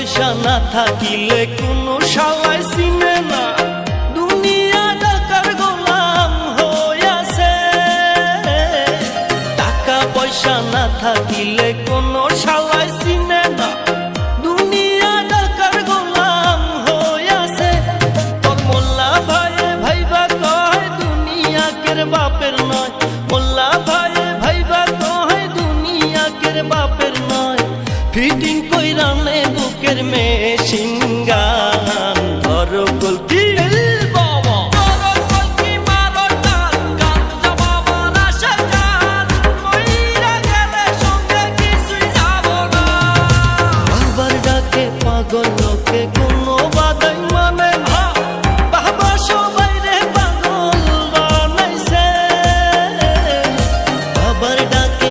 পয়সা না থাকিলে কোনো শালায় চিনে না, দুনিয়া টাকার গোলাম হইয়াছে। টাকা পয়সা না থাকিলে কোনো শালায় চিনে না, দুনিয়া টাকার গোলাম হইয়াছে। তোর মোল্লা ভাইয়ে ভাইবা কয় দুনিয়া কের বাপের নয়, মোল্লা ভাইয়ে ভাইবা কয় দুনিয়া কের বাপের নয়। ফিটিং কইরা নে বুকের মেশিন গান, ধরো কলকি বাবা ধরো কলকি মারো টান, গাঞ্জা বাবার আশা গান, মইরা গেলে সঙ্গে কিছুই যাব না। বাবার ডাকে পাগল